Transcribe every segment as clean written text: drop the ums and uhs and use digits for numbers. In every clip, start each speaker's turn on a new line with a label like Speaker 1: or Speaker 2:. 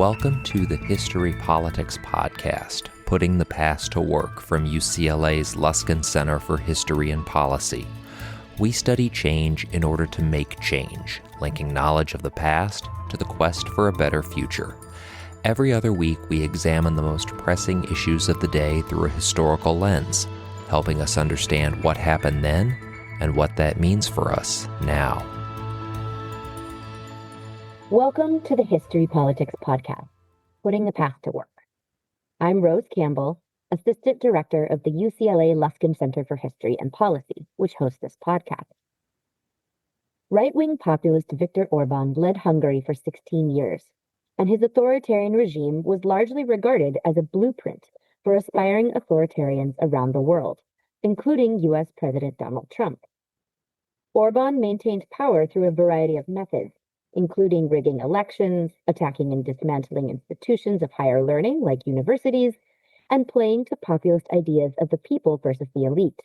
Speaker 1: Welcome to the History Politics Podcast, putting the past to work from UCLA's Luskin Center for History and Policy. We study change in order to make change, linking knowledge of the past to the quest for a better future. Every other week, we examine the most pressing issues of the day through a historical lens, helping us understand what happened then and what that means for us now.
Speaker 2: Welcome to the History Politics Podcast, putting the past to work. I'm Rose Campbell, Assistant Director of the UCLA Luskin Center for History and Policy, which hosts this podcast. Right-wing populist Viktor Orbán led Hungary for 16 years, and his authoritarian regime was largely regarded as a blueprint for aspiring authoritarians around the world, including U.S. President Donald Trump. Orbán maintained power through a variety of methods, including rigging elections, attacking and dismantling institutions of higher learning like universities, and playing to populist ideas of the people versus the elite.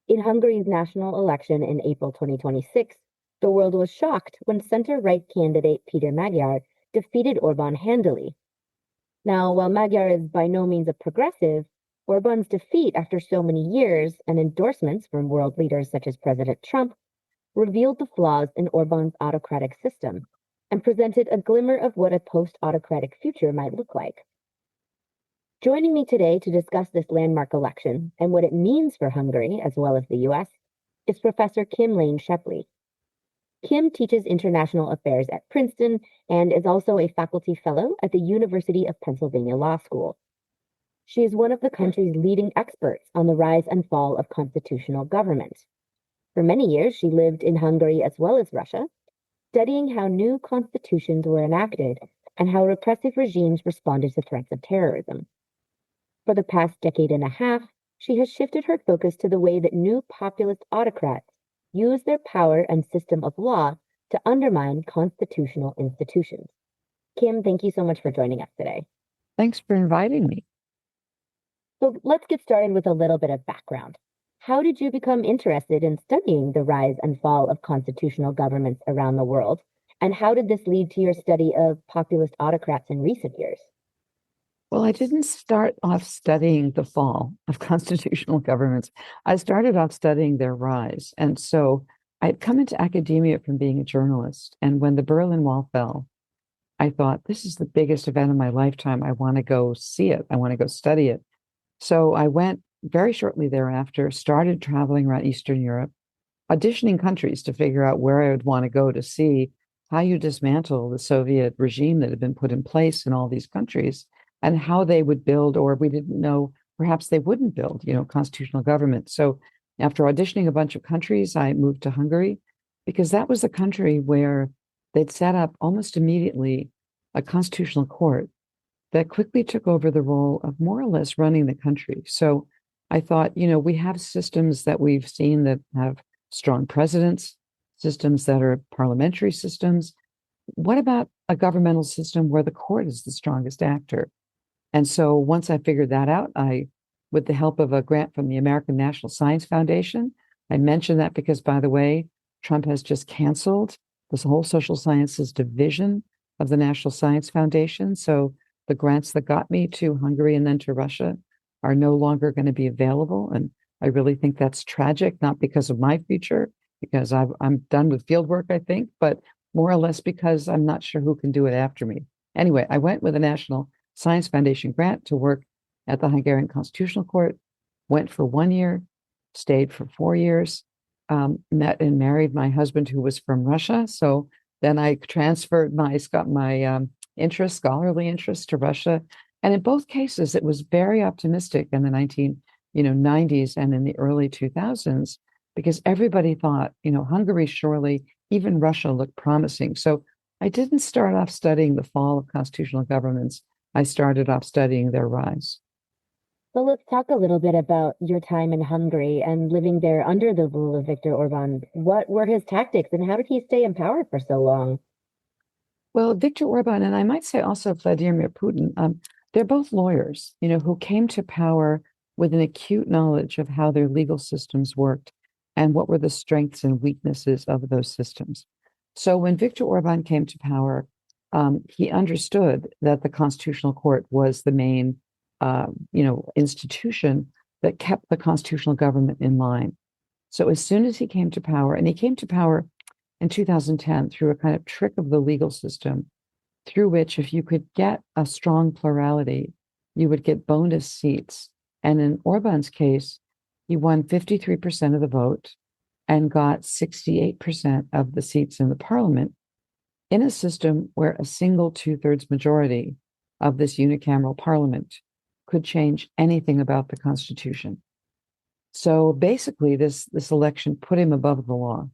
Speaker 2: In Hungary's national election in April 2026, the world was shocked when center-right candidate Péter Magyar defeated Orbán handily. Now, while Magyar is by no means a progressive, Orbán's defeat after so many years and endorsements from world leaders such as President Trump revealed the flaws in Orbán's autocratic system and presented a glimmer of what a post-autocratic future might look like. Joining me today to discuss this landmark election and what it means for Hungary as well as the U.S. is Professor Kim Lane Scheppele. Kim teaches international affairs at Princeton and is also a faculty fellow at the University of Pennsylvania Law School. She is one of the country's leading experts on the rise and fall of constitutional government. For many years, she lived in Hungary as well as Russia, studying how new constitutions were enacted and how repressive regimes responded to threats of terrorism. For the past decade and a half, she has shifted her focus to the way that new populist autocrats use their power and system of law to undermine constitutional institutions. Kim, thank you so much for joining us today.
Speaker 3: Thanks for inviting me.
Speaker 2: So let's get started with a little bit of background. How did you become interested in studying the rise and fall of constitutional governments around the world? And how did this lead to your study of populist autocrats in recent years?
Speaker 3: Well, I didn't start off studying the fall of constitutional governments. I started off studying their rise. And so I'd come into academia from being a journalist. And when the Berlin Wall fell, I thought, this is the biggest event of my lifetime. I want to go see it. I want to go study it. So I went very shortly thereafter, started traveling around Eastern Europe, auditioning countries to figure out where I would want to go to see how you dismantle the Soviet regime that had been put in place in all these countries and how they would build, or we didn't know, perhaps they wouldn't build, constitutional government. So after auditioning a bunch of countries, I moved to Hungary because that was the country where they'd set up almost immediately a constitutional court that quickly took over the role of more or less running the country. So I thought, we have systems that we've seen that have strong presidents, systems that are parliamentary systems. What about a governmental system where the court is the strongest actor? And so once I figured that out, with the help of a grant from the American National Science Foundation, I mentioned that because, by the way, Trump has just canceled this whole social sciences division of the National Science Foundation. So the grants that got me to Hungary and then to Russia are no longer going to be available. And I really think that's tragic, not because of my future, because I'm done with field work, I think, but more or less because I'm not sure who can do it after me. Anyway, I went with a National Science Foundation grant to work at the Hungarian Constitutional Court, went for 1 year, stayed for 4 years, met and married my husband who was from Russia. So then I transferred my scholarly interest to Russia. And in both cases, it was very optimistic in the 1990s and in the early 2000s, because everybody thought, Hungary surely, even Russia looked promising. So I didn't start off studying the fall of constitutional governments. I started off studying their rise.
Speaker 2: So let's talk a little bit about your time in Hungary and living there under the rule of Viktor Orbán. What were his tactics and how did he stay in power for so long?
Speaker 3: Well, Viktor Orbán, and I might say also Vladimir Putin, they're both lawyers, who came to power with an acute knowledge of how their legal systems worked and what were the strengths and weaknesses of those systems. So when Viktor Orbán came to power, he understood that the Constitutional Court was the main, institution that kept the constitutional government in line. So as soon as he came to power, and he came to power in 2010 through a kind of trick of the legal system, through which if you could get a strong plurality, you would get bonus seats. And in Orban's case, he won 53% of the vote and got 68% of the seats in the parliament in a system where a single two-thirds majority of this unicameral parliament could change anything about the Constitution. So basically, this election put him above the law.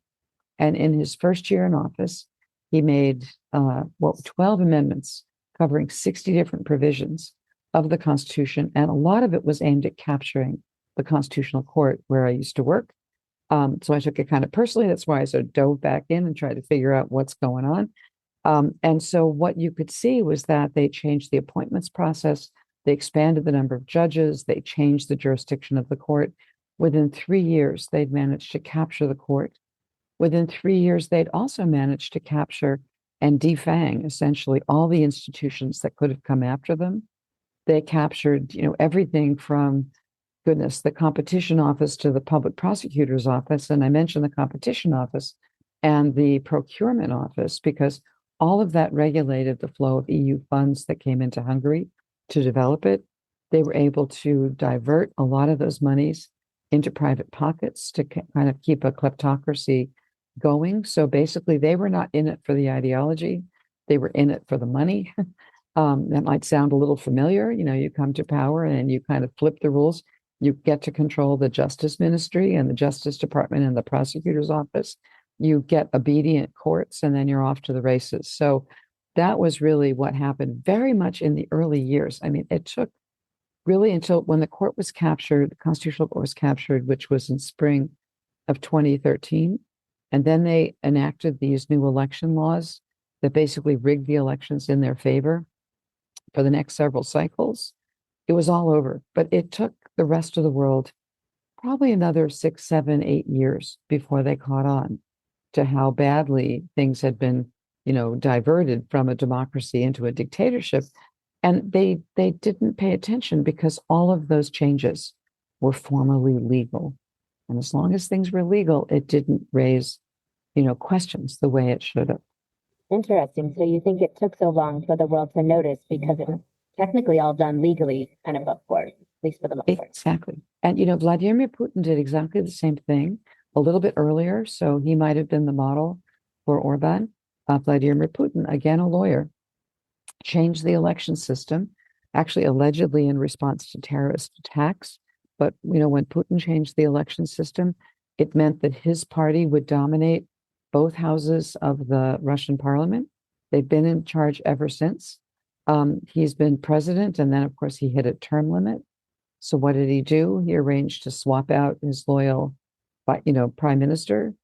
Speaker 3: And in his first year in office, he made 12 amendments covering 60 different provisions of the Constitution. And a lot of it was aimed at capturing the Constitutional Court where I used to work. So I took it kind of personally. That's why I sort of dove back in and tried to figure out what's going on. And so what you could see was that they changed the appointments process. They expanded the number of judges. They changed the jurisdiction of the court. Within 3 years, they'd managed to capture the court. Within 3 years, they'd also managed to capture and defang essentially all the institutions that could have come after them. They captured, everything from, the Competition Office to the Public Prosecutor's Office. And I mentioned the Competition Office and the Procurement Office because all of that regulated the flow of EU funds that came into Hungary to develop it. They were able to divert a lot of those monies into private pockets to kind of keep a kleptocracy going. So basically, they were not in it for the ideology. They were in it for the money. That might sound a little familiar. You come to power and you kind of flip the rules. You get to control the Justice Ministry and the Justice Department and the Prosecutor's Office. You get obedient courts, and then you're off to the races. So that was really what happened very much in the early years. I mean, it took really until when the court was captured, the Constitutional Court was captured, which was in spring of 2013. And then they enacted these new election laws that basically rigged the elections in their favor for the next several cycles. It was all over. But it took the rest of the world probably another 6, 7, 8 years before they caught on to how badly things had been, diverted from a democracy into a dictatorship. And they didn't pay attention because all of those changes were formally legal. And as long as things were legal, it didn't raise, questions the way it should have.
Speaker 2: Interesting. So you think it took so long for the world to notice because it was technically all done legally, kind of up for, at least for the most part.
Speaker 3: Exactly. And, Vladimir Putin did exactly the same thing a little bit earlier. So he might have been the model for Orban. Vladimir Putin, again, a lawyer, changed the election system, actually allegedly in response to terrorist attacks. But, when Putin changed the election system, it meant that his party would dominate both houses of the Russian parliament. They've been in charge ever since. He's been president, and then, of course, he hit a term limit. So what did he do? He arranged to swap out his loyal, prime minister,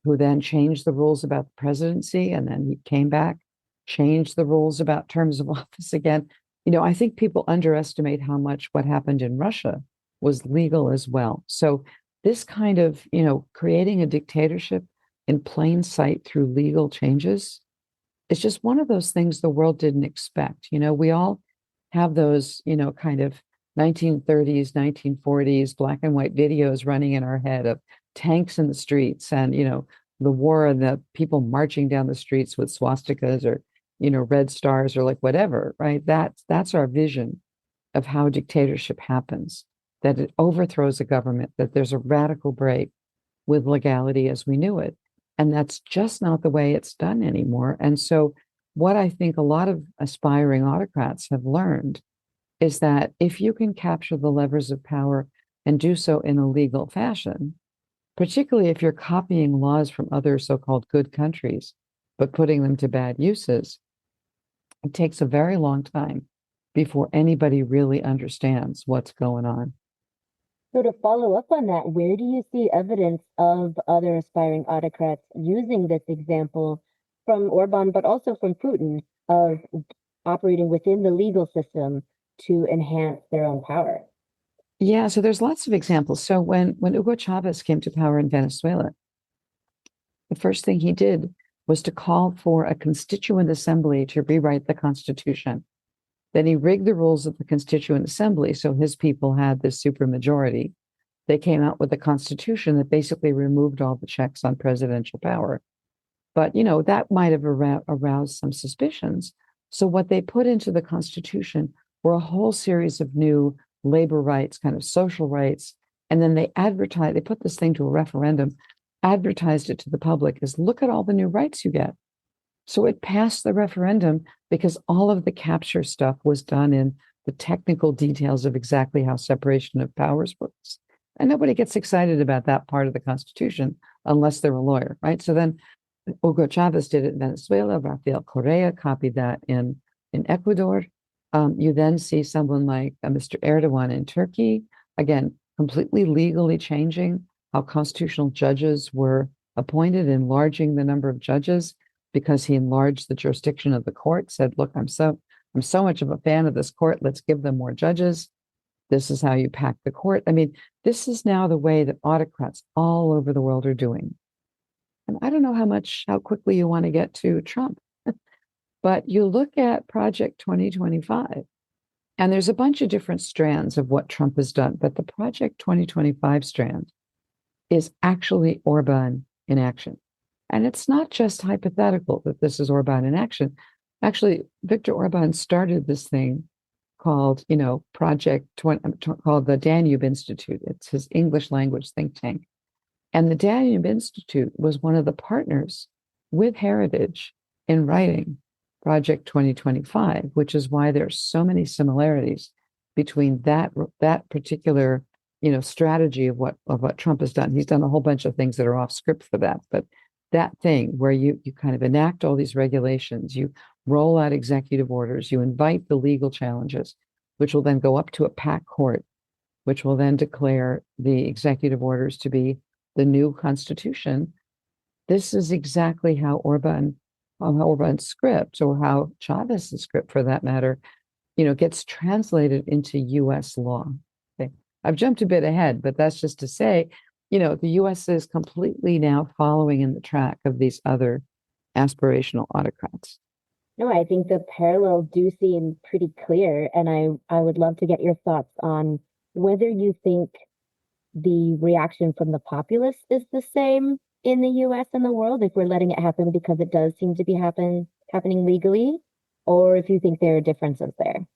Speaker 3: who then changed the rules about the presidency, and then he came back, changed the rules about terms of office again. I think people underestimate how much what happened in Russia was legal as well. So this kind of, creating a dictatorship in plain sight through legal changes, it's just one of those things the world didn't expect. We all have those, kind of 1930s, 1940s black and white videos running in our head of tanks in the streets and, the war and the people marching down the streets with swastikas or, red stars or like whatever, right? That's our vision of how dictatorship happens, that it overthrows a government, that there's a radical break with legality as we knew it. And that's just not the way it's done anymore. And so what I think a lot of aspiring autocrats have learned is that if you can capture the levers of power and do so in a legal fashion, particularly if you're copying laws from other so-called good countries, but putting them to bad uses, it takes a very long time before anybody really understands what's going on.
Speaker 2: So to follow up on that, where do you see evidence of other aspiring autocrats using this example from Orban, but also from Putin, of operating within the legal system to enhance their own power?
Speaker 3: Yeah, so there's lots of examples. So when Hugo Chavez came to power in Venezuela, the first thing he did was to call for a constituent assembly to rewrite the Constitution. Then he rigged the rules of the Constituent Assembly so his people had this supermajority. They came out with a constitution that basically removed all the checks on presidential power. But, that might have aroused some suspicions. So what they put into the Constitution were a whole series of new labor rights, kind of social rights. And then they put this thing to a referendum, advertised it to the public as, look at all the new rights you get. So it passed the referendum because all of the capture stuff was done in the technical details of exactly how separation of powers works. And nobody gets excited about that part of the Constitution unless they're a lawyer, right? So then Hugo Chavez did it in Venezuela. Rafael Correa copied that in Ecuador. You then see someone like Mr. Erdogan in Turkey, again, completely legally changing how constitutional judges were appointed, enlarging the number of judges because he enlarged the jurisdiction of the court, said, look, I'm so much of a fan of this court, let's give them more judges. This is how you pack the court. I mean, this is now the way that autocrats all over the world are doing. And I don't know how quickly you want to get to Trump, but you look at Project 2025, and there's a bunch of different strands of what Trump has done, but the Project 2025 strand is actually Orbán in action. And it's not just hypothetical that this is Orbán in action. Actually, Viktor Orbán started this thing called, called the Danube Institute. It's his English language think tank. And the Danube Institute was one of the partners with Heritage in writing Project 2025, which is why there are so many similarities between that particular, strategy of what Trump has done. He's done a whole bunch of things that are off script for that, but that thing where you kind of enact all these regulations, you roll out executive orders, you invite the legal challenges, which will then go up to a PAC court, which will then declare the executive orders to be the new constitution. This is exactly how Orban's script, or how Chavez's script for that matter, gets translated into US law. Okay. I've jumped a bit ahead, but that's just to say, the US is completely now following in the track of these other aspirational autocrats.
Speaker 2: No, I think the parallels do seem pretty clear, and I would love to get your thoughts on whether you think the reaction from the populace is the same in the US and the world, if we're letting it happen because it does seem to be happening legally, or if you think there are differences there.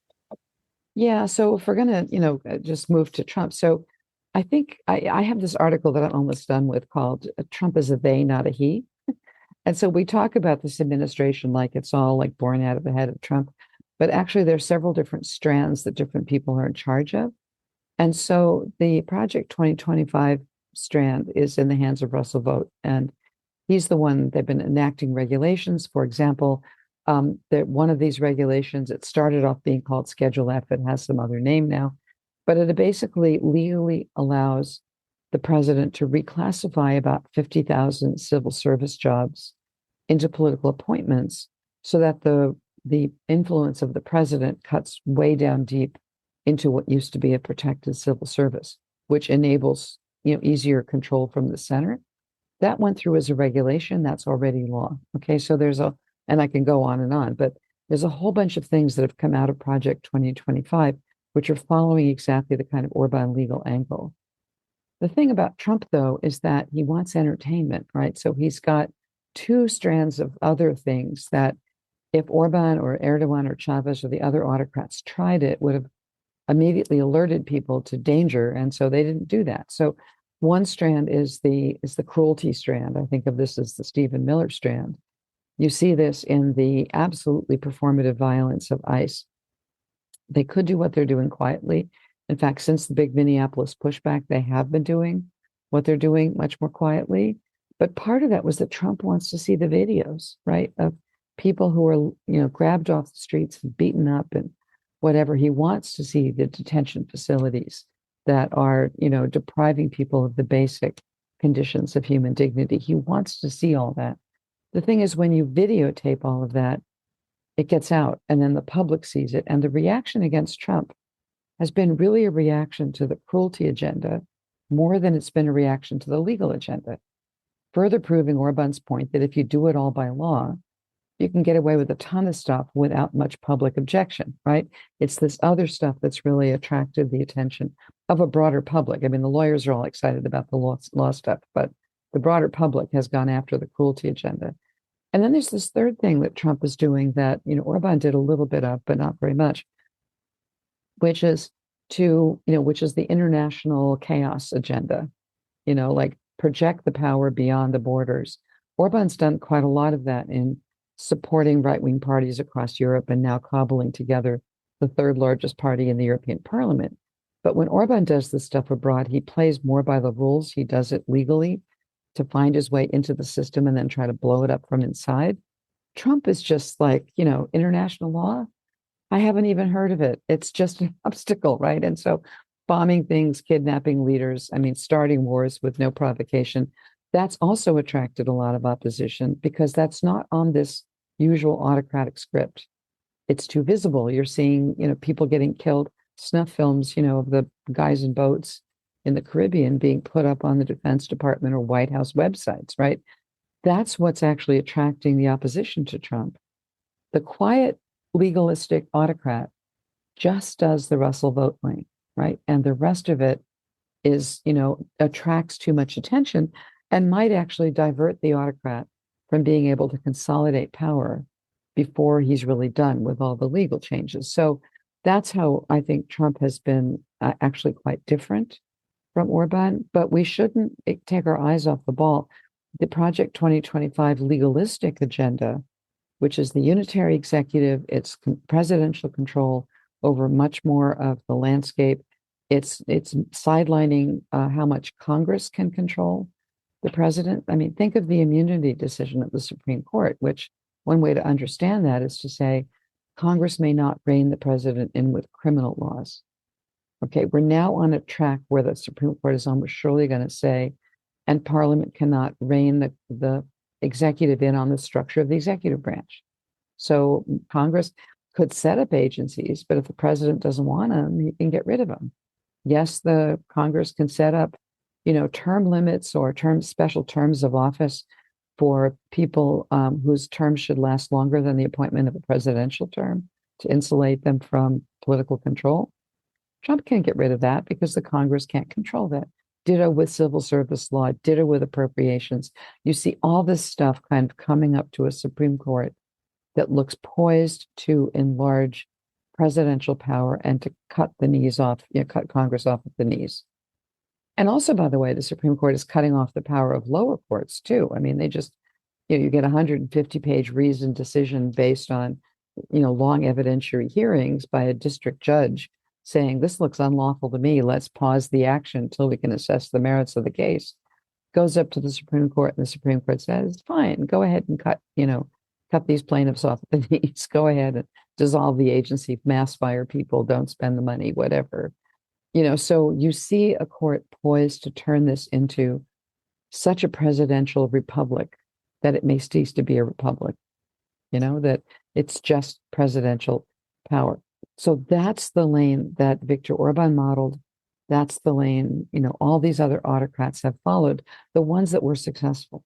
Speaker 3: Yeah, so if we're going to, just move to Trump. So I think I have this article that I'm almost done with called Trump is a they, not a he. And so we talk about this administration like it's all like born out of the head of Trump, but actually there are several different strands that different people are in charge of. And so the Project 2025 strand is in the hands of Russell Vought, and he's the one. They've been enacting regulations. For example, that one of these regulations, it started off being called Schedule F. It has some other name now, but it basically legally allows the president to reclassify about 50,000 civil service jobs into political appointments so that the influence of the president cuts way down deep into what used to be a protected civil service, which enables, easier control from the center. That went through as a regulation. That's already law. Okay, so and I can go on, but there's a whole bunch of things that have come out of Project 2025, which are following exactly the kind of Orbán legal angle. The thing about Trump, though, is that he wants entertainment, right? So he's got two strands of other things that if Orbán or Erdogan or Chavez or the other autocrats tried it, would have immediately alerted people to danger. And so they didn't do that. So one strand is the cruelty strand. I think of this as the Stephen Miller strand. You see this in the absolutely performative violence of ICE. They could do what they're doing quietly. In fact, since the big Minneapolis pushback, they have been doing what they're doing much more quietly. But part of that was that Trump wants to see the videos, right, of people who are, grabbed off the streets and beaten up and whatever. He wants to see the detention facilities that are, depriving people of the basic conditions of human dignity. He wants to see all that. The thing is, when you videotape all of that, it gets out and then the public sees it. And the reaction against Trump has been really a reaction to the cruelty agenda more than it's been a reaction to the legal agenda. further proving Orban's point that if you do it all by law, you can get away with a ton of stuff without much public objection, right? It's this other stuff that's really attracted the attention of a broader public. I mean, the lawyers are all excited about the law stuff, but the broader public has gone after the cruelty agenda. And then there's this third thing that Trump is doing that, Orban did a little bit of, but not very much, which is which is the international chaos agenda, like project the power beyond the borders. Orban's done quite a lot of that in supporting right-wing parties across Europe and now cobbling together the third largest party in the European Parliament. But when Orban does this stuff abroad, he plays more by the rules. He does it legally to find his way into the system and then try to blow it up from inside. Trump is just like, international law. I haven't even heard of it. It's just an obstacle, right? And so bombing things, kidnapping leaders, starting wars with no provocation, that's also attracted a lot of opposition because that's not on this usual autocratic script. It's too visible. You're seeing, people getting killed, snuff films, of the guys in boats in the Caribbean being put up on the Defense Department or White House websites, right? That's what's actually attracting the opposition to Trump. The quiet, legalistic autocrat just does the Russell vote lane, right? And the rest of it is, attracts too much attention and might actually divert the autocrat from being able to consolidate power before he's really done with all the legal changes. So that's how I think Trump has been actually quite different from Orban, but we shouldn't take our eyes off the ball. The Project 2025 legalistic agenda, which is the unitary executive, it's presidential control over much more of the landscape. It's sidelining how much Congress can control the president. Think of the immunity decision of the Supreme Court, which one way to understand that is to say Congress may not rein the president in with criminal laws. Okay, we're now on a track where the Supreme Court is almost surely going to say, and Parliament cannot rein the executive in on the structure of the executive branch. So Congress could set up agencies, but if the president doesn't want them, he can get rid of them. Yes, the Congress can set up, term limits or special terms of office for people whose terms should last longer than the appointment of a presidential term to insulate them from political control. Trump can't get rid of that because the Congress can't control that. Ditto with civil service law, ditto with appropriations. You see all this stuff kind of coming up to a Supreme Court that looks poised to enlarge presidential power and to cut the knees off, cut Congress off at the knees. And also, by the way, the Supreme Court is cutting off the power of lower courts too. They just, you get a 150-page reasoned decision based on, long evidentiary hearings by a district judge saying, this looks unlawful to me. Let's pause the action until we can assess the merits of the case. Goes up to the Supreme Court, and the Supreme Court says, fine, go ahead and cut these plaintiffs off at the knees. Go ahead and dissolve the agency, mass fire people, don't spend the money, whatever. So you see a court poised to turn this into such a presidential republic that it may cease to be a republic, that it's just presidential power. So that's the lane that Viktor Orbán modeled. That's the lane, all these other autocrats have followed, the ones that were successful,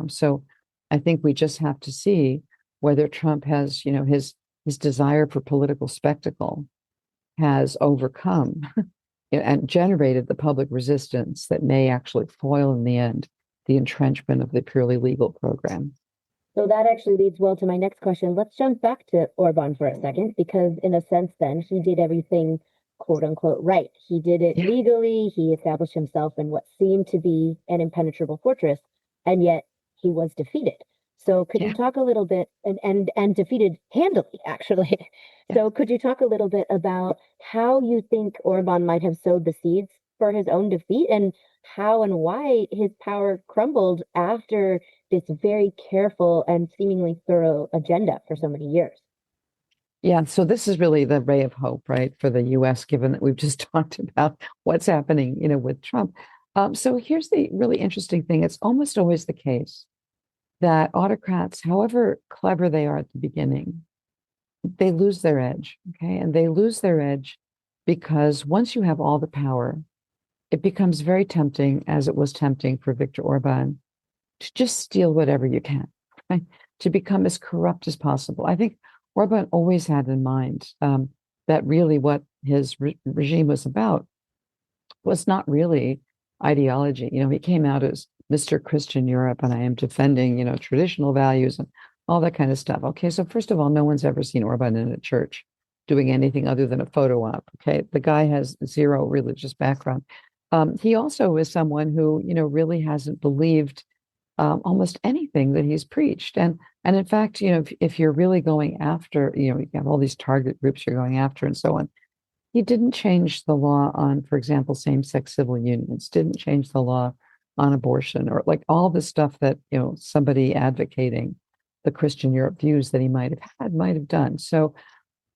Speaker 3: So I think we just have to see whether Trump has, his desire for political spectacle has overcome and generated the public resistance that may actually foil in the end the entrenchment of the purely legal program.
Speaker 2: So that actually leads well to my next question. Let's jump back to Orbán for a second, because in a sense, then he did everything quote unquote right. He did it legally. He established himself in what seemed to be an impenetrable fortress, and yet he was defeated. So could you talk a little bit and defeated handily, actually. So could you talk a little bit about how you think Orbán might have sowed the seeds for his own defeat, and how and why his power crumbled after this very careful and seemingly thorough agenda for so many years?
Speaker 3: Yeah, so this is really the ray of hope, right, for the U.S., given that we've just talked about what's happening, with Trump. So here's the really interesting thing. It's almost always the case that autocrats, however clever they are at the beginning, they lose their edge, okay? And they lose their edge because once you have all the power, it becomes very tempting, as it was tempting for Viktor Orbán, to just steal whatever you can, right? To become as corrupt as possible. I think Orban always had in mind that really what his regime was about was not really ideology. He came out as Mr. Christian Europe, and I am defending, traditional values and all that kind of stuff. Okay, so first of all, no one's ever seen Orban in a church doing anything other than a photo op. Okay, the guy has zero religious background. He also is someone who, really hasn't believed almost anything that he's preached. And in fact, if you're really going after, you have all these target groups you're going after and so on. He didn't change the law on, for example, same-sex civil unions, didn't change the law on abortion, or like all the stuff that, somebody advocating the Christian Europe views that he might have done. So,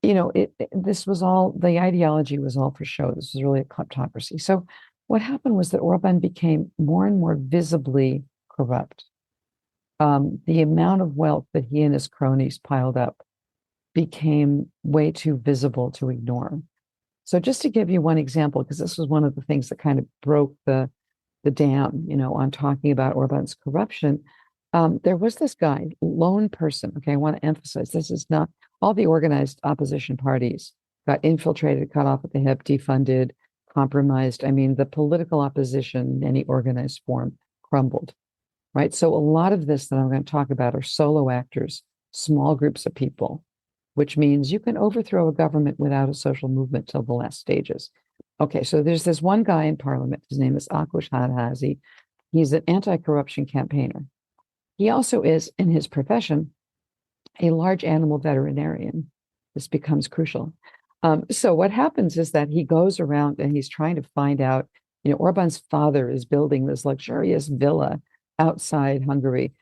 Speaker 3: this was all, the ideology was all for show. This was really a kleptocracy. So what happened was that Orban became more and more visibly corrupt. The amount of wealth that he and his cronies piled up became way too visible to ignore. So just to give you one example, because this was one of the things that kind of broke the dam, on talking about Orban's corruption, there was this guy, lone person. Okay, I want to emphasize this is not all the organized opposition parties got infiltrated, cut off at the hip, defunded, compromised. I mean, the political opposition in any organized form crumbled, right? So a lot of this that I'm going to talk about are solo actors, small groups of people, which means you can overthrow a government without a social movement till the last stages. Okay, so there's this one guy in parliament. His name is Ákos Hadházi. He's an anti-corruption campaigner. He also is, in his profession, a large animal veterinarian. This becomes crucial. So what happens is that he goes around and he's trying to find out, Orban's father is building this luxurious villa outside Hungary.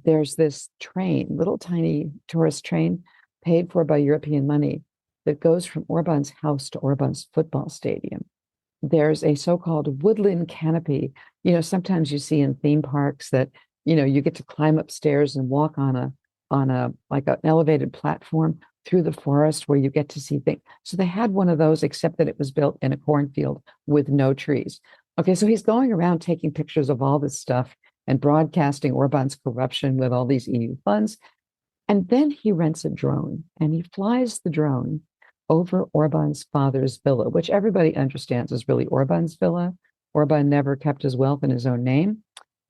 Speaker 3: There's this train, little tiny tourist train, paid for by European money, that goes from Orban's house to Orban's football stadium. There's a so-called woodland canopy. Sometimes you see in theme parks that, you get to climb upstairs and walk on a like an elevated platform through the forest where you get to see things. So they had one of those, except that it was built in a cornfield with no trees. Okay, so he's going around taking pictures of all this stuff and broadcasting Orban's corruption with all these EU funds. And then he rents a drone and he flies the drone over Orban's father's villa, which everybody understands is really Orban's villa. Orban never kept his wealth in his own name.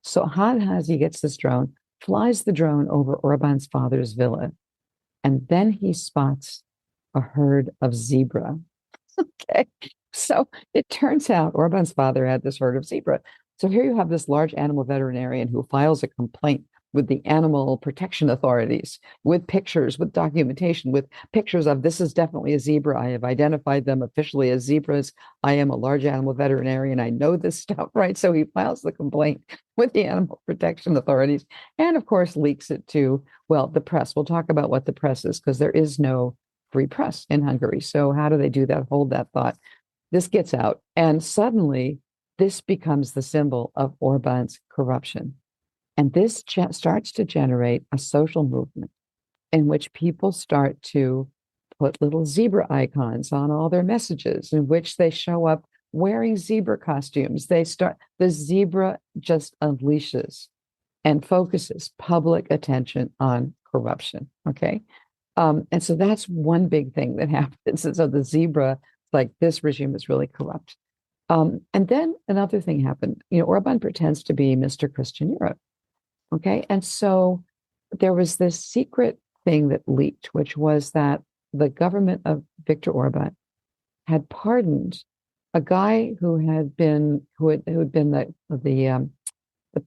Speaker 3: So Hadházi gets this drone, flies the drone over Orban's father's villa, and then he spots a herd of zebra. Okay, so it turns out Orban's father had this herd of zebra. So here you have this large animal veterinarian who files a complaint with the animal protection authorities, with pictures, with documentation, with pictures of this is definitely a zebra. I have identified them officially as zebras. I am a large animal veterinarian. I know this stuff, right? So he files the complaint with the animal protection authorities and, of course, leaks it to, well, the press. We'll talk about what the press is because there is no free press in Hungary. So how do they do that? Hold that thought. This gets out. And suddenly, this becomes the symbol of Orban's corruption. And this starts to generate a social movement in which people start to put little zebra icons on all their messages, in which they show up wearing zebra costumes. The zebra just unleashes and focuses public attention on corruption. Okay. And so that's one big thing that happens. And so the zebra, like this regime is really corrupt. And then another thing happened. Orban pretends to be Mr. Christian Europe. Okay. And so there was this secret thing that leaked, which was that the government of Viktor Orbán had pardoned a guy who had been the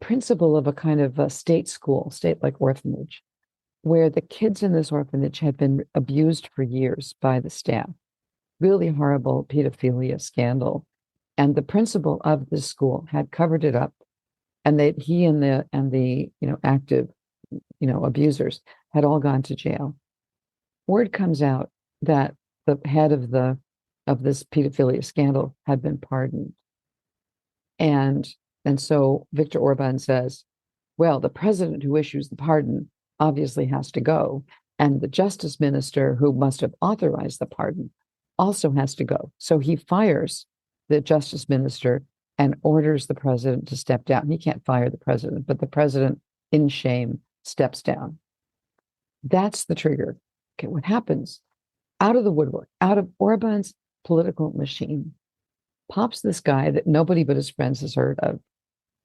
Speaker 3: principal of a kind of a state-like orphanage, where the kids in this orphanage had been abused for years by the staff. Really horrible pedophilia scandal. And the principal of this school had covered it up. And he and the active abusers had all gone to jail. Word comes out that the head of this pedophilia scandal had been pardoned, and so Viktor Orbán says, well, the president who issues the pardon obviously has to go, and the justice minister who must have authorized the pardon also has to go. So he fires the justice minister and orders the president to step down. He can't fire the president, but the president, in shame, steps down. That's the trigger. Okay, what happens? Out of the woodwork, out of Orban's political machine, pops this guy that nobody but his friends has heard of,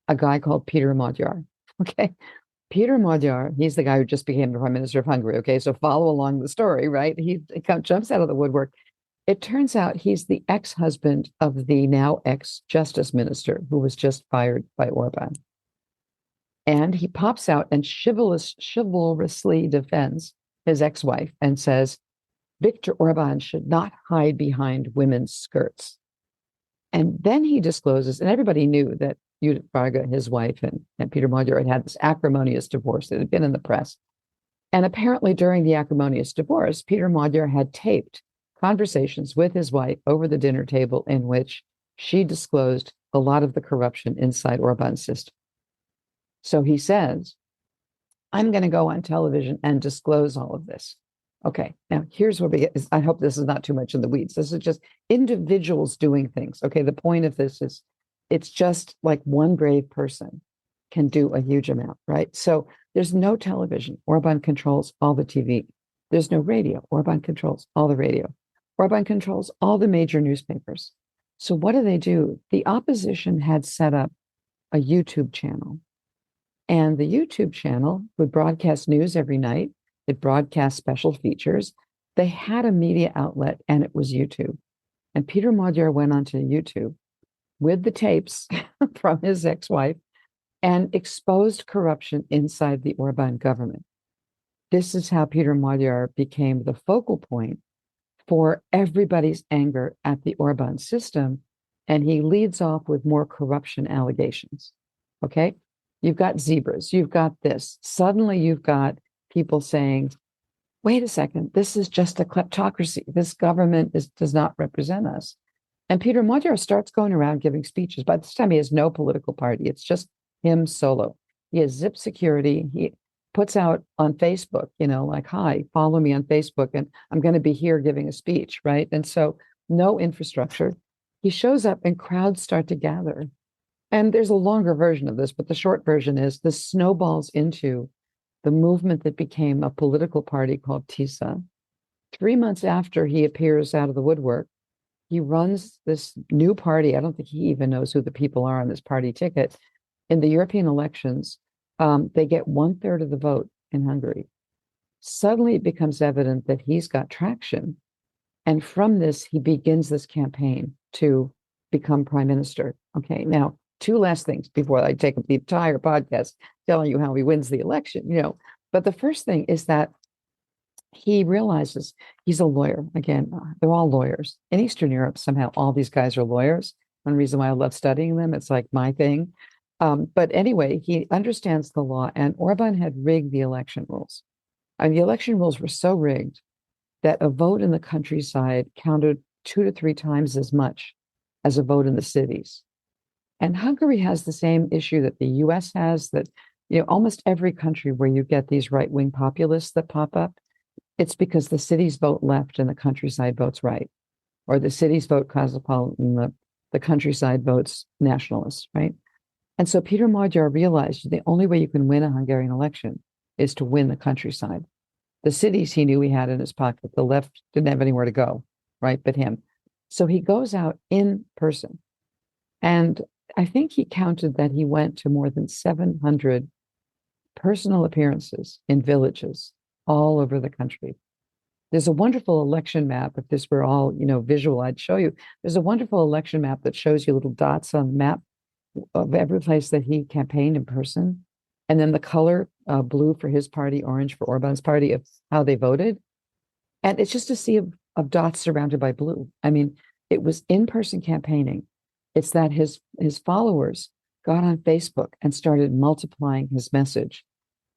Speaker 3: a guy called Péter Magyar. Okay, Péter Magyar, he's the guy who just became the prime minister of Hungary. Okay, so follow along the story, right? He jumps out of the woodwork. It turns out he's the ex-husband of the now ex-justice minister who was just fired by Orban. And he pops out and chivalrously defends his ex-wife and says, Viktor Orbán should not hide behind women's skirts. And then he discloses, and everybody knew that Judith Varga, his wife, and Péter Magyar had this acrimonious divorce that had been in the press. And apparently during the acrimonious divorce, Péter Magyar had taped conversations with his wife over the dinner table in which she disclosed a lot of the corruption inside Orbán's system. So he says, I'm going to go on television and disclose all of this. Okay, now here's where we get. I hope this is not too much in the weeds. This is just individuals doing things. Okay, the point of this is it's just like one brave person can do a huge amount, right? So there's no television. Orbán controls all the TV. There's no radio. Orbán controls all the radio. Orbán controls all the major newspapers. So what do? The opposition had set up a YouTube channel. And the YouTube channel would broadcast news every night. It broadcast special features. They had a media outlet, and it was YouTube. And Péter Magyar went onto YouTube with the tapes from his ex-wife and exposed corruption inside the Orbán government. This is how Péter Magyar became the focal point for everybody's anger at the Orbán system. And he leads off with more corruption allegations. Okay? You've got zebras. You've got this. Suddenly you've got people saying, wait a second, this is just a kleptocracy. This government does not represent us. And Péter Magyar starts going around giving speeches. By this time, he has no political party. It's just him solo. He has zip security. He puts out on Facebook, like, hi, follow me on Facebook, and I'm going to be here giving a speech, right? And so no infrastructure. He shows up and crowds start to gather. And there's a longer version of this, but the short version is this snowballs into the movement that became a political party called TISA. 3 months after he appears out of the woodwork, he runs this new party. I don't think he even knows who the people are on this party ticket. In the European elections, they get 1/3 of the vote in Hungary. Suddenly it becomes evident that he's got traction. And from this, he begins this campaign to become prime minister. Okay, now, 2 last things before I take up the entire podcast telling you how he wins the election, But the first thing is that he realizes he's a lawyer. Again, they're all lawyers. In Eastern Europe, somehow all these guys are lawyers. One reason why I love studying them, it's like my thing. But anyway, he understands the law, and Orbán had rigged the election rules. And the election rules were so rigged that a vote in the countryside counted 2 to 3 times as much as a vote in the cities. And Hungary has the same issue that the US has, that almost every country where you get these right-wing populists that pop up, it's because the cities vote left and the countryside votes right. Or the cities vote cosmopolitan, the countryside votes nationalist, right? And so Péter Magyar realized the only way you can win a Hungarian election is to win the countryside. The cities he knew he had in his pocket. The left didn't have anywhere to go, right, but him. So he goes out in person. And I think he counted that he went to more than 700 personal appearances in villages all over the country. There's a wonderful election map. If this were all, visual, I'd show you. There's a wonderful election map that shows you little dots on the map of every place that he campaigned in person. And then the color, blue for his party, orange for Orbán's party, of how they voted. And it's just a sea of dots surrounded by blue. I mean, it was in-person campaigning. It's that his followers got on Facebook and started multiplying his message.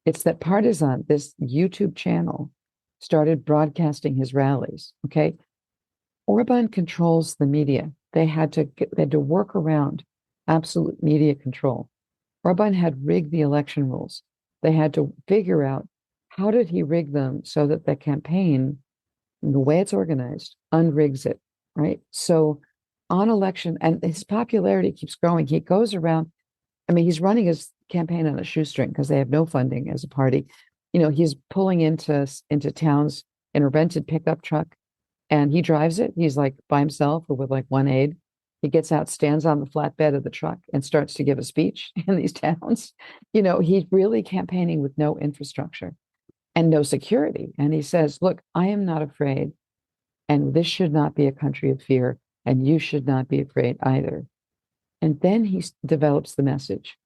Speaker 3: It's that Partisan, this YouTube channel, started broadcasting his rallies. Okay, Orbán controls the media. They had to work around absolute media control. Orbán had rigged the election rules. They had to figure out how did he rig them so that the campaign, the way it's organized, unrigs it, right? So on election, and his popularity keeps growing. He goes around, I mean, he's running his campaign on a shoestring because they have no funding as a party. He's pulling into towns in a rented pickup truck, and he drives it. He's like by himself or with like one aide. He gets out, stands on the flatbed of the truck, and starts to give a speech in these towns. He's really campaigning with no infrastructure and no security. And he says, look, I am not afraid, and this should not be a country of fear, and you should not be afraid either. And then he develops the message.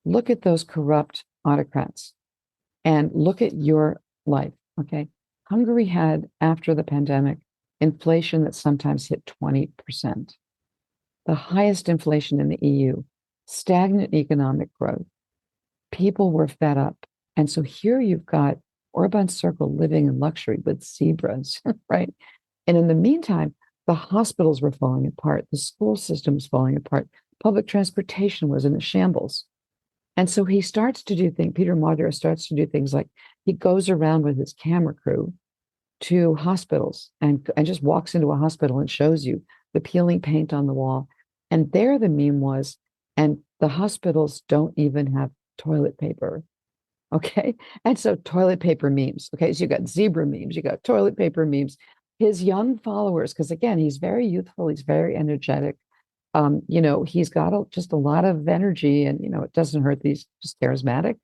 Speaker 3: Look at those corrupt autocrats and look at your life. Okay. Hungary had, after the pandemic, inflation that sometimes hit 20%, the highest inflation in the EU, stagnant economic growth. People were fed up. And so here you've got Orban's circle living in luxury with zebras, right? And in the meantime, the hospitals were falling apart, the school system was falling apart, public transportation was in a shambles. And so he starts to do things, Péter Magyar starts to do things like he goes around with his camera crew to hospitals and just walks into a hospital and shows you the peeling paint on the wall. And there the meme was, and the hospitals don't even have toilet paper. Okay. And so toilet paper memes. Okay. So you got zebra memes, you got toilet paper memes. His young followers, because again, he's very youthful, he's very energetic. He's got just a lot of energy, and it doesn't hurt that he's just charismatic.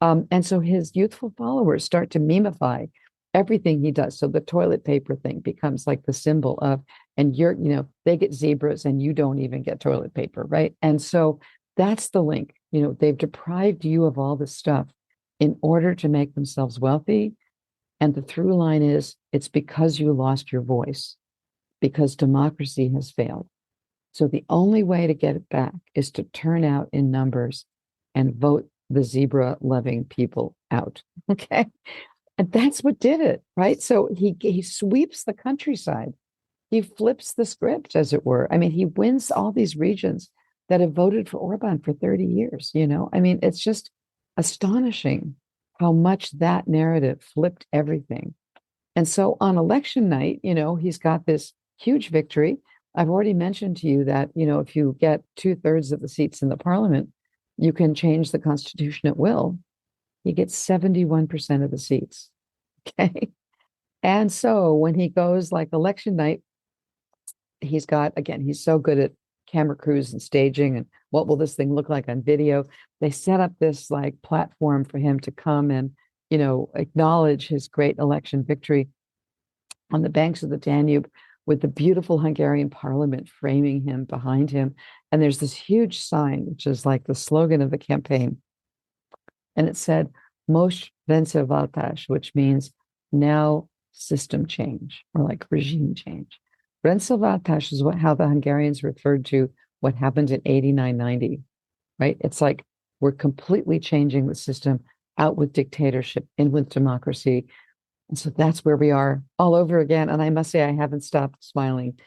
Speaker 3: And so his youthful followers start to memify everything he does. So the toilet paper thing becomes like the symbol of, and they get zebras and you don't even get toilet paper, right? And so that's the link. They've deprived you of all this stuff in order to make themselves wealthy. And the through line is, it's because you lost your voice, because democracy has failed. So the only way to get it back is to turn out in numbers and vote the zebra-loving people out. Okay. And that's what did it, right? So he sweeps the countryside. He flips the script, as it were. I mean, he wins all these regions that have voted for Orban for 30 years, I mean, it's just astonishing how much that narrative flipped everything. And so on election night, he's got this huge victory. I've already mentioned to you that, if you get 2/3 of the seats in the parliament, you can change the constitution at will. He gets 71% of the seats. Okay. And so when he goes like election night, he's so good at camera crews and staging and what will this thing look like on video. They set up this like platform for him to come and, acknowledge his great election victory on the banks of the Danube, with the beautiful Hungarian parliament framing him behind him. And there's this huge sign, which is like the slogan of the campaign. And it said, Most rendszerváltás, which means now system change, or like regime change. Rendszerváltás is how the Hungarians referred to what happened in 89-90, right? It's like we're completely changing the system, out with dictatorship, in with democracy. And so that's where we are all over again. And I must say, I haven't stopped smiling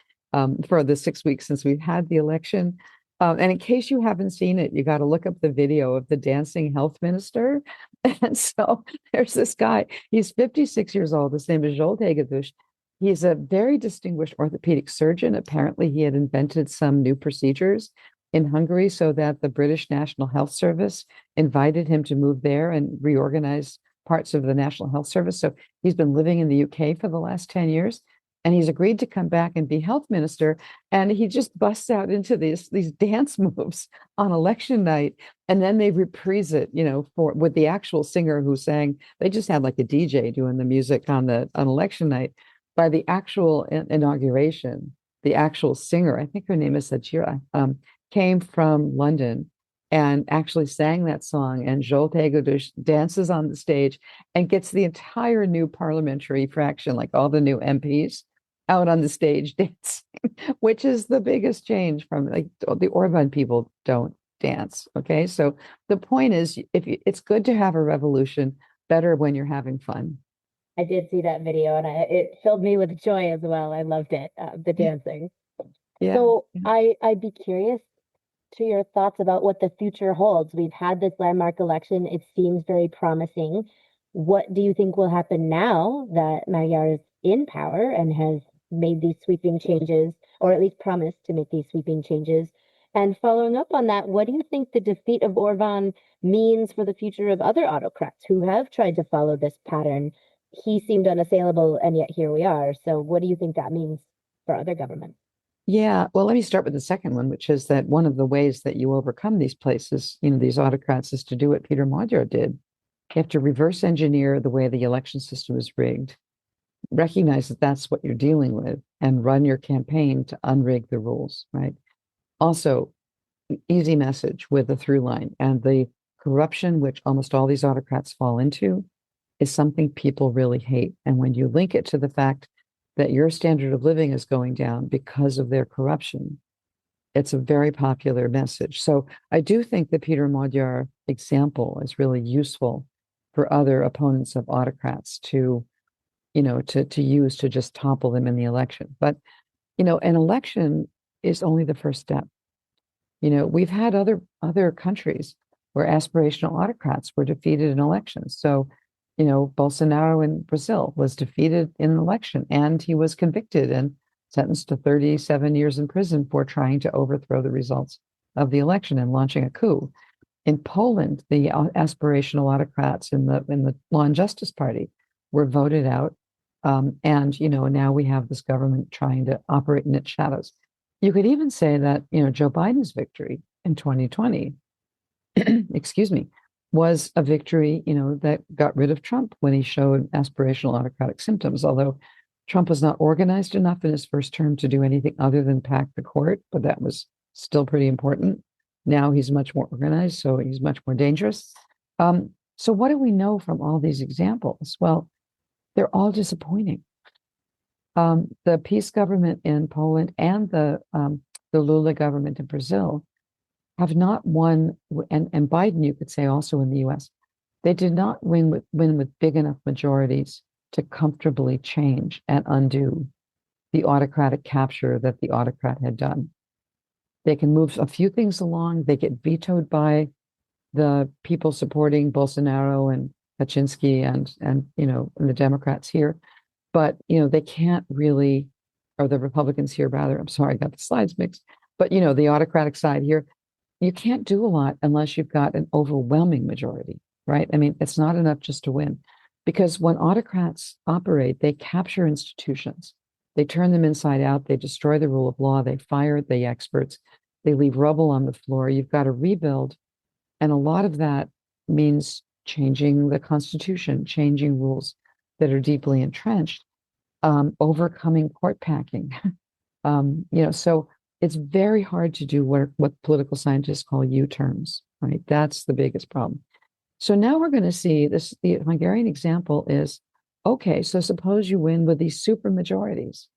Speaker 3: for the 6 weeks since we've had the election. And in case you haven't seen it, you got to look up the video of the dancing health minister. And so there's this guy, he's 56 years old. His name is Zsolt Hegedűs. He's a very distinguished orthopedic surgeon. Apparently, he had invented some new procedures in Hungary so that the British National Health Service invited him to move there and reorganize parts of the National Health Service. So he's been living in the UK for the last 10 years. And he's agreed to come back and be health minister. And he just busts out into these dance moves on election night. And then they reprise it, with the actual singer who sang. They just had like a DJ doing the music on election night. By the actual inauguration, the actual singer, I think her name is Satira, came from London and actually sang that song. And Zsolt Hegedűs dances on the stage and gets the entire new parliamentary fraction, like all the new MPs, out on the stage dancing, which is the biggest change from like the Orban people don't dance. Okay. So the point is, it's good to have a revolution, better when you're having fun.
Speaker 2: I did see that video, and it filled me with joy as well. I loved it, the dancing.
Speaker 3: Yeah.
Speaker 2: So I'd be curious to your thoughts about what the future holds. We've had this landmark election. It seems very promising. What do you think will happen now that Magyar is in power and has made these sweeping changes? or at least promised to make these sweeping changes. And following up on that, what do you think the defeat of Orbán means for the future of other autocrats who have tried to follow this pattern? He seemed unassailable, and yet here we are. So what do you think that means for other governments?
Speaker 3: Yeah, well, let me start with the second one, which is that one of the ways that you overcome these places, these autocrats, is to do what Péter Magyar did. You have to reverse engineer the way the election system is rigged, recognize that that's what you're dealing with, and run your campaign to unrig the rules, right? Also, easy message with the through line, and the corruption which almost all these autocrats fall into is something people really hate. And when you link it to the fact that your standard of living is going down because of their corruption, it's a very popular message. So I do think the Péter Magyar example is really useful for other opponents of autocrats to use to just topple them in the election. But, an election is only the first step. We've had other countries where aspirational autocrats were defeated in elections. So, Bolsonaro in Brazil was defeated in an election, and he was convicted and sentenced to 37 years in prison for trying to overthrow the results of the election and launching a coup. In Poland, the aspirational autocrats in the Law and Justice Party were voted out. And now we have this government trying to operate in its shadows. You could even say that, Joe Biden's victory in 2020, excuse me, was a victory, that got rid of Trump when he showed aspirational autocratic symptoms, although Trump was not organized enough in his first term to do anything other than pack the court, but that was still pretty important. Now he's much more organized, so he's much more dangerous. So what do we know from all these examples? Well, they're all disappointing. The peace government in Poland and the Lula government in Brazil have not won, and Biden, you could say, also in the US, they did not win with big enough majorities to comfortably change and undo the autocratic capture that the autocrat had done. They can move a few things along. They get vetoed by the people supporting Bolsonaro and Kaczynski and the Democrats here. But, they can't really, or the Republicans here, rather, I'm sorry, I got the slides mixed, but, the autocratic side here, you can't do a lot unless you've got an overwhelming majority, right? I mean, it's not enough just to win, because when autocrats operate, they capture institutions, they turn them inside out, they destroy the rule of law, they fire the experts, they leave rubble on the floor. You've got to rebuild. And a lot of that means changing the Constitution, changing rules that are deeply entrenched, overcoming court packing. So it's very hard to do what political scientists call U-turns, right? That's the biggest problem. So now we're going to see this. The Hungarian example is, okay, so suppose you win with these super majorities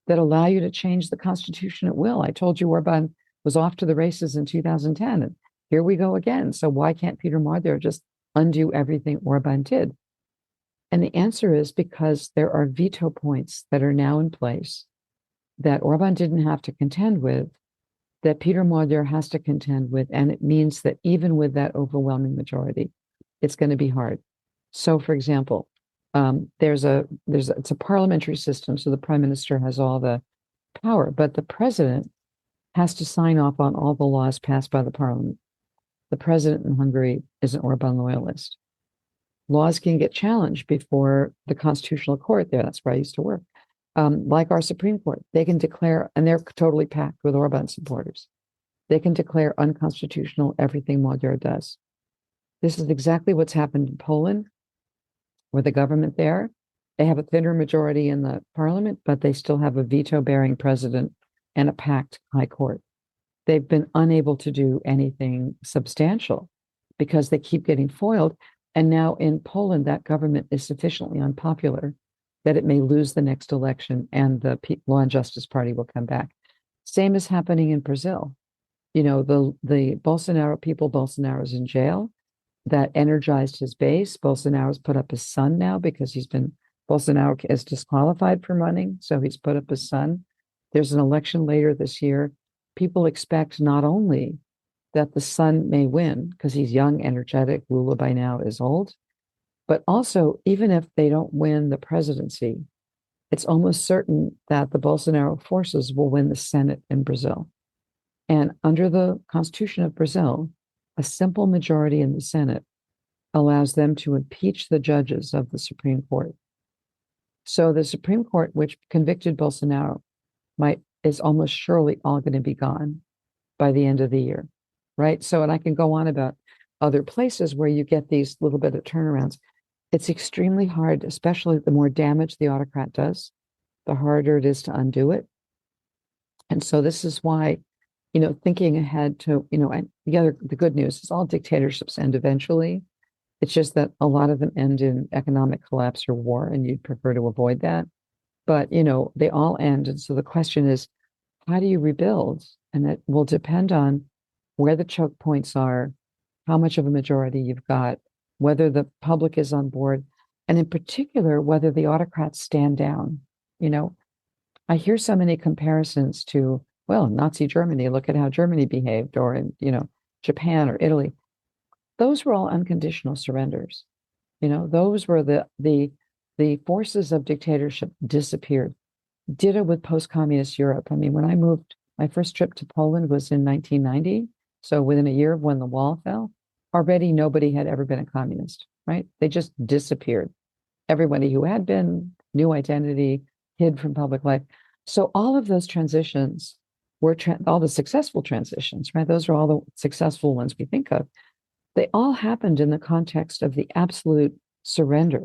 Speaker 3: that allow you to change the Constitution at will. I told you Orbán was off to the races in 2010, and here we go again. So why can't Péter Magyar just undo everything Orbán did? And the answer is because there are veto points that are now in place that Orbán didn't have to contend with, that Péter Magyar has to contend with. And it means that even with that overwhelming majority, it's going to be hard. So, for example, it's a parliamentary system. So the prime minister has all the power, but the president has to sign off on all the laws passed by the parliament. The president in Hungary is an Orbán loyalist. Laws can get challenged before the Constitutional Court there. That's where I used to work. Like our Supreme Court, they can declare, and they're totally packed with Orbán supporters, they can declare unconstitutional everything Magyar does. This is exactly what's happened in Poland, where the government there, they have a thinner majority in the parliament, but they still have a veto-bearing president and a packed high court. They've been unable to do anything substantial because they keep getting foiled. And now in Poland, that government is sufficiently unpopular that it may lose the next election and the Law and Justice Party will come back. Same is happening in Brazil. The Bolsonaro's in jail. That energized his base. Bolsonaro's put up his son now because Bolsonaro is disqualified from running, so he's put up his son. There's an election later this year. People expect not only that the son may win because he's young, energetic, Lula by now is old, but also even if they don't win the presidency, it's almost certain that the Bolsonaro forces will win the Senate in Brazil. And under the Constitution of Brazil, a simple majority in the Senate allows them to impeach the judges of the Supreme Court. So the Supreme Court, which convicted Bolsonaro, is almost surely all going to be gone by the end of the year, right? So, and I can go on about other places where you get these little bit of turnarounds. It's extremely hard, especially the more damage the autocrat does, the harder it is to undo it. And so this is why, thinking ahead to, and the good news is all dictatorships end eventually. It's just that a lot of them end in economic collapse or war, and you'd prefer to avoid that. But, they all end. And so the question is, how do you rebuild? And it will depend on where the choke points are, how much of a majority you've got, whether the public is on board, and in particular, whether the autocrats stand down. I hear so many comparisons to, well, Nazi Germany, look at how Germany behaved, or in, Japan or Italy. Those were all unconditional surrenders. Those were the forces of dictatorship disappeared. Ditto with post-communist Europe. I mean, when I moved, my first trip to Poland was in 1990. So within a year of when the wall fell, already nobody had ever been a communist, right? They just disappeared. Everybody who had been, new identity, hid from public life. So all of those transitions were all the successful transitions, right? Those are all the successful ones we think of. They all happened in the context of the absolute surrender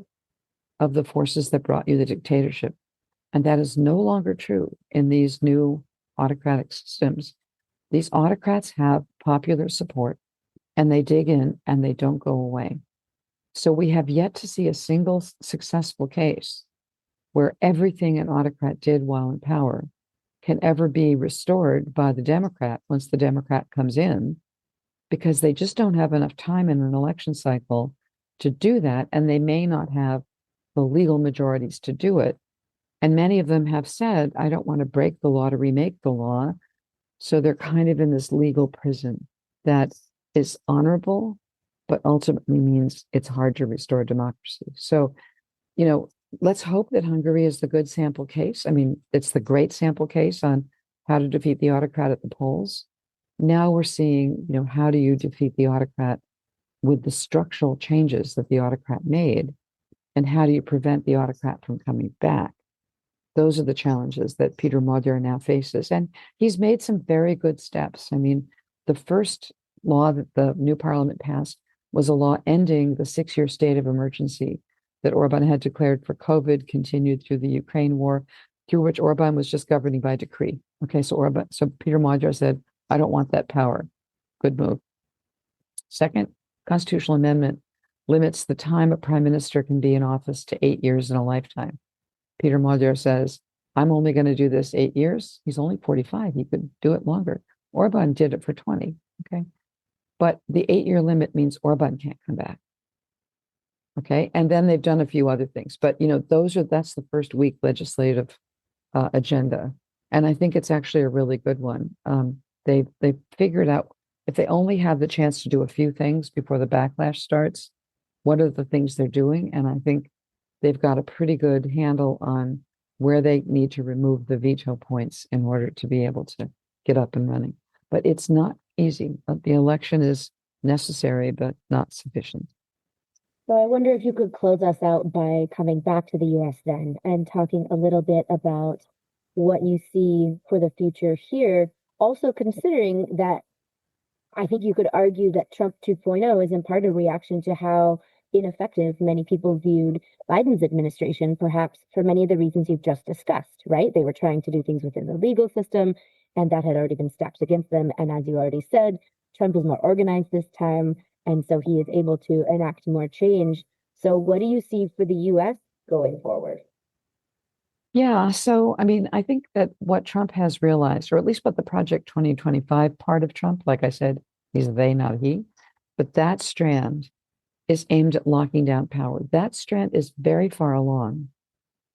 Speaker 3: of the forces that brought you the dictatorship. And that is no longer true in these new autocratic systems. These autocrats have popular support, and they dig in and they don't go away. So we have yet to see a single successful case where everything an autocrat did while in power can ever be restored by the Democrat once the Democrat comes in, because they just don't have enough time in an election cycle to do that, and they may not have the legal majorities to do it. And many of them have said, I don't want to break the law to remake the law. So they're kind of in this legal prison that is honorable, but ultimately means it's hard to restore democracy. So, let's hope that Hungary is the good sample case. I mean, it's the great sample case on how to defeat the autocrat at the polls. Now we're seeing, how do you defeat the autocrat with the structural changes that the autocrat made? And how do you prevent the autocrat from coming back? Those are the challenges that Péter Magyar now faces. And he's made some very good steps. I mean, the first law that the new parliament passed was a law ending the 6-year state of emergency that Orbán had declared for COVID, continued through the Ukraine war, through which Orbán was just governing by decree. Okay, so Péter Magyar said, I don't want that power. Good move. Second, constitutional amendment limits the time a prime minister can be in office to 8 years in a lifetime. Péter Magyar says, I'm only going to do this 8 years. He's only 45. He could do it longer. Orbán did it for 20. Okay. But the 8-year limit means Orbán can't come back. Okay. And then they've done a few other things. But, that's the first week legislative agenda. And I think it's actually a really good one. They figured out if they only have the chance to do a few things before the backlash starts, what are the things they're doing? And I think they've got a pretty good handle on where they need to remove the veto points in order to be able to get up and running. But it's not easy. The election is necessary, but not sufficient.
Speaker 2: So I wonder if you could close us out by coming back to the US then and talking a little bit about what you see for the future here. Also considering that I think you could argue that Trump 2.0 is in part a reaction to how ineffective many people viewed Biden's administration, perhaps for many of the reasons you've just discussed, right? They were trying to do things within the legal system, and that had already been stacked against them. And as you already said, Trump is more organized this time, and so he is able to enact more change. So what do you see for the US going forward?
Speaker 3: Yeah, so I mean, I think that what Trump has realized, or at least what the Project 2025 part of Trump, like I said, he's they, not he, but that strand is aimed at locking down power. That strand is very far along.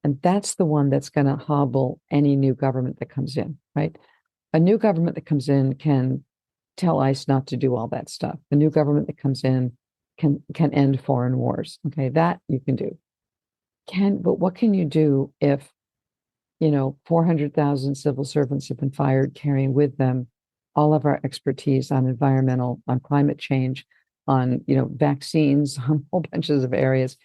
Speaker 3: And that's the one that's going to hobble any new government that comes in, right? A new government that comes in can tell ICE not to do all that stuff. A new government that comes in can end foreign wars. Okay, that you can do. But what can you do if 400,000 civil servants have been fired, carrying with them all of our expertise on environmental, on climate change, on, vaccines, on whole bunches of areas.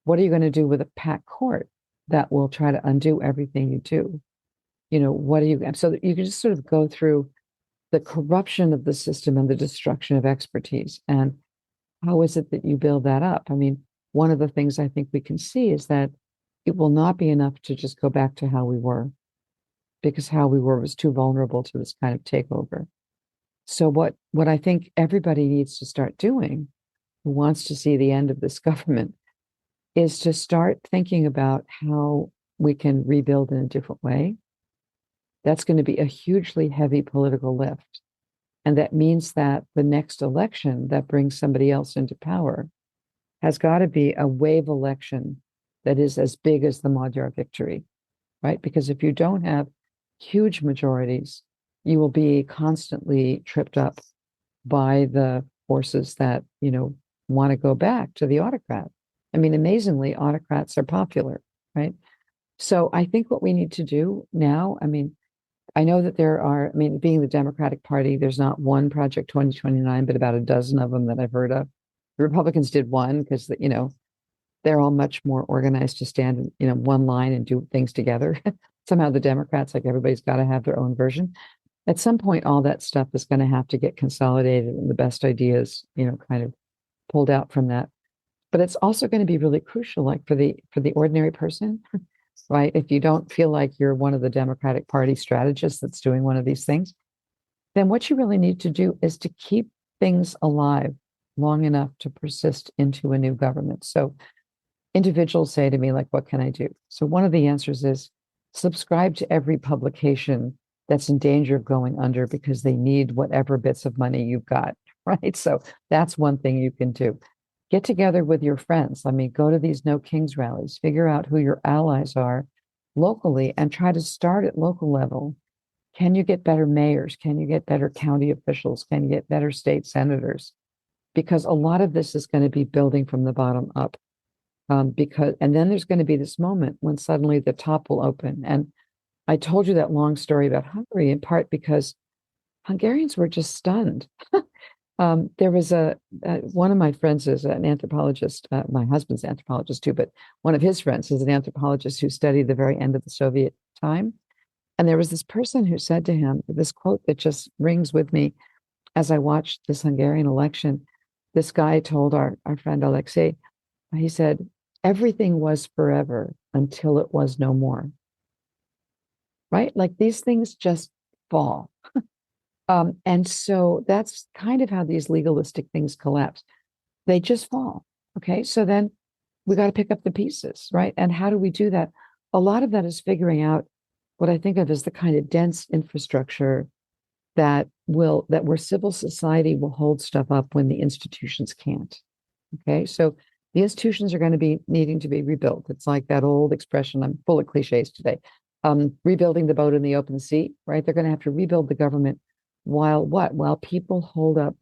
Speaker 3: What are you going to do with a packed court that will try to undo everything you do? What are you, so that you can just sort of go through the corruption of the system and the destruction of expertise. And how is it that you build that up? I mean, one of the things I think we can see is that it will not be enough to just go back to how we were, because how we were was too vulnerable to this kind of takeover. So what I think everybody needs to start doing, who wants to see the end of this government, is to start thinking about how we can rebuild in a different way. That's going to be a hugely heavy political lift. And that means that the next election that brings somebody else into power has got to be a wave election that is as big as the Magyar victory, right? Because if you don't have huge majorities, you will be constantly tripped up by the forces that, want to go back to the autocrat. I mean, amazingly, autocrats are popular, right? So I think what we need to do now, I know that being the Democratic Party, there's not one Project 2029, but about a dozen of them that I've heard of. The Republicans did one because, they're all much more organized to stand in, one line and do things together. Somehow the Democrats, like everybody's got to have their own version. At some point, all that stuff is going to have to get consolidated and the best ideas, kind of pulled out from that. But it's also going to be really crucial, like for the ordinary person, right? If you don't feel like you're one of the Democratic Party strategists that's doing one of these things, then what you really need to do is to keep things alive long enough to persist into a new government. So individuals say to me, like, what can I do? So one of the answers is subscribe to every publication that's in danger of going under because they need whatever bits of money you've got, right? So that's one thing you can do. Get together with your friends. Go to these No Kings rallies, figure out who your allies are locally and try to start at local level. Can you get better mayors? Can you get better county officials? Can you get better state senators? Because a lot of this is going to be building from the bottom up. And then there's going to be this moment when suddenly the top will open. And I told you that long story about Hungary in part because Hungarians were just stunned. There was one of my friends is an anthropologist, my husband's an anthropologist too, but one of his friends is an anthropologist who studied the very end of the Soviet time. And there was this person who said to him, this quote that just rings with me as I watched this Hungarian election. This guy told our friend Alexei, he said, everything was forever until it was no more. Right? Like these things just fall. And so that's kind of how these legalistic things collapse. They just fall. Okay. So then we got to pick up the pieces, right? And how do we do that? A lot of that is figuring out what I think of as the kind of dense infrastructure that where civil society will hold stuff up when the institutions can't. Okay. So the institutions are going to be needing to be rebuilt. It's like that old expression, I'm full of cliches today. Rebuilding the boat in the open sea, right? They're going to have to rebuild the government while people hold up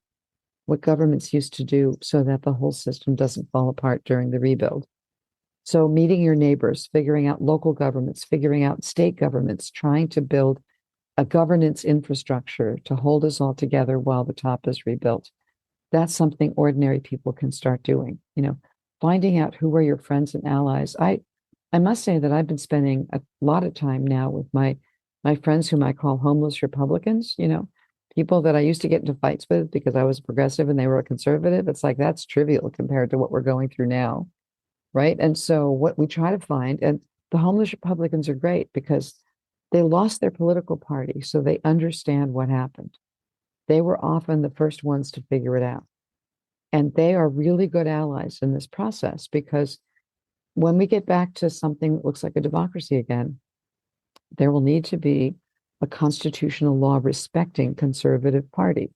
Speaker 3: what governments used to do so that the whole system doesn't fall apart during the rebuild. So meeting your neighbors, figuring out local governments, figuring out state governments, trying to build a governance infrastructure to hold us all together while the top is rebuilt. That's something ordinary people can start doing, finding out who are your friends and allies. I must say that I've been spending a lot of time now with my friends whom I call homeless Republicans, people that I used to get into fights with because I was progressive and they were a conservative. It's like, that's trivial compared to what we're going through now. Right. And so what we try to find, and the homeless Republicans are great because they lost their political party. So they understand what happened. They were often the first ones to figure it out. And they are really good allies in this process because when we get back to something that looks like a democracy again, there will need to be a constitutional law respecting conservative party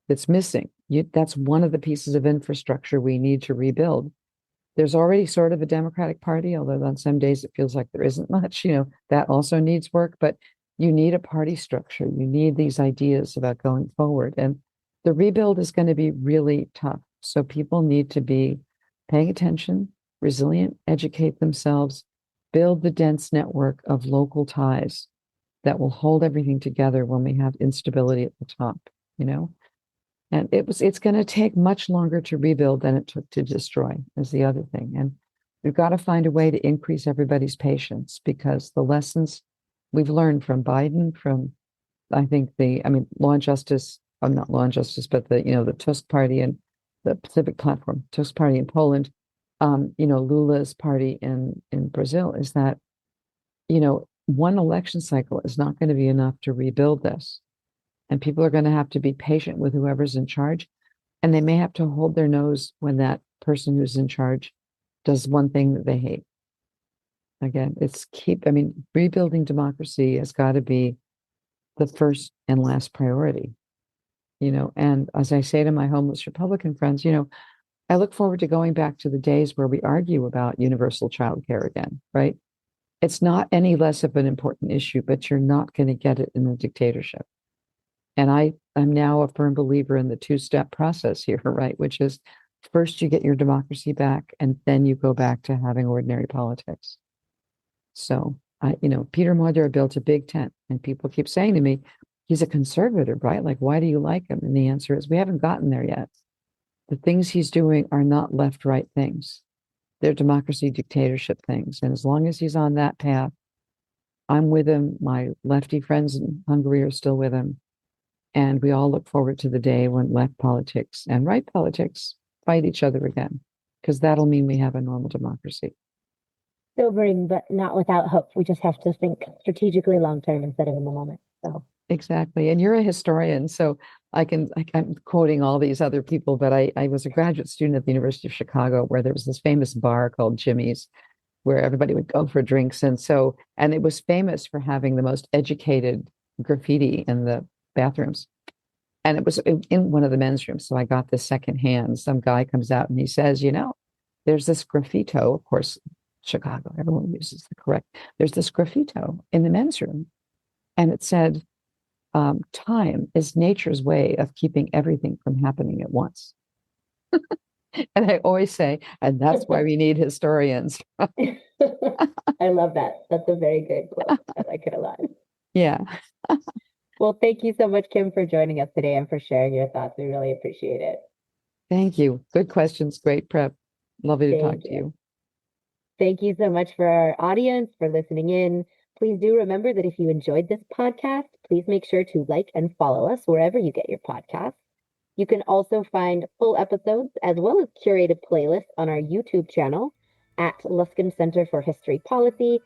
Speaker 3: that's missing. That's one of the pieces of infrastructure we need to rebuild. There's already sort of a Democratic Party, although on some days it feels like there isn't much, that also needs work, but you need a party structure. You need these ideas about going forward. And the rebuild is going to be really tough. So people need to be paying attention, resilient, educate themselves, build the dense network of local ties that will hold everything together when we have instability at the top, you know? And it's going to take much longer to rebuild than it took to destroy, is the other thing. And we've got to find a way to increase everybody's patience, because the lessons we've learned from Biden, from, I think, law and justice, not law and justice, but the Tusk party and the Pacific Platform, Tusk party in Poland, Lula's party in Brazil, is that, one election cycle is not going to be enough to rebuild this. And people are going to have to be patient with whoever's in charge. And they may have to hold their nose when that person who's in charge does one thing that they hate. Again, rebuilding democracy has got to be the first and last priority. And as I say to my homeless Republican friends, I look forward to going back to the days where we argue about universal child care again, right? It's not any less of an important issue, but you're not going to get it in a dictatorship. And I'm now a firm believer in the two-step process here, right? Which is, first you get your democracy back, and then you go back to having ordinary politics. So, Péter Magyar built a big tent, and people keep saying to me, he's a conservative, right? Like, why do you like him? And the answer is, we haven't gotten there yet. The things he's doing are not left-right things. They're democracy dictatorship things. And as long as he's on that path, I'm with him. My lefty friends in Hungary are still with him. And we all look forward to the day when left politics and right politics fight each other again, because that'll mean we have a normal democracy.
Speaker 2: Sobering, but not without hope. We just have to think strategically long-term instead of in the moment. So
Speaker 3: exactly. And you're a historian, so I'm quoting all these other people, but I was a graduate student at the University of Chicago, where there was this famous bar called Jimmy's, where everybody would go for drinks. And it was famous for having the most educated graffiti in the bathrooms. And it was in one of the men's rooms. So I got this secondhand. Some guy comes out and he says, there's this graffito, of course, Chicago, everyone uses the correct. There's this graffito in the men's room. And it said, time is nature's way of keeping everything from happening at once. And I always say, and that's why we need historians.
Speaker 2: I love that. That's a very good quote. I like it a lot.
Speaker 3: Yeah.
Speaker 2: Well, thank you so much, Kim, for joining us today and for sharing your thoughts. We really appreciate it.
Speaker 3: Thank you. Good questions. Great prep. Lovely to talk to you.
Speaker 2: Thank you so much for our audience for listening in. Please do remember that if you enjoyed this podcast, please make sure to like and follow us wherever you get your podcasts. You can also find full episodes as well as curated playlists on our YouTube channel at Luskin Center for History Policy.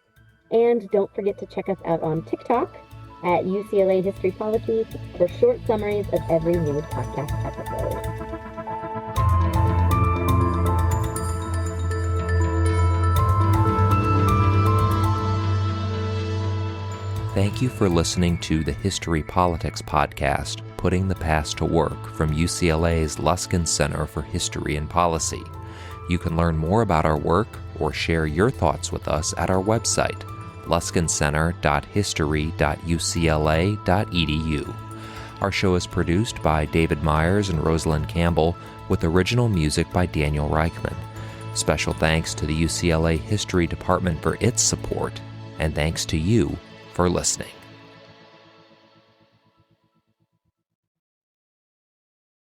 Speaker 2: And don't forget to check us out on TikTok at UCLA History Policy for short summaries of every new podcast episode.
Speaker 1: Thank you for listening to the History Politics podcast, Putting the Past to Work, from UCLA's Luskin Center for History and Policy. You can learn more about our work or share your thoughts with us at our website, luskincenter.history.ucla.edu. Our show is produced by David Myers and Rosalind Campbell, with original music by Daniel Reichman. Special thanks to the UCLA History Department for its support, and thanks to you for listening.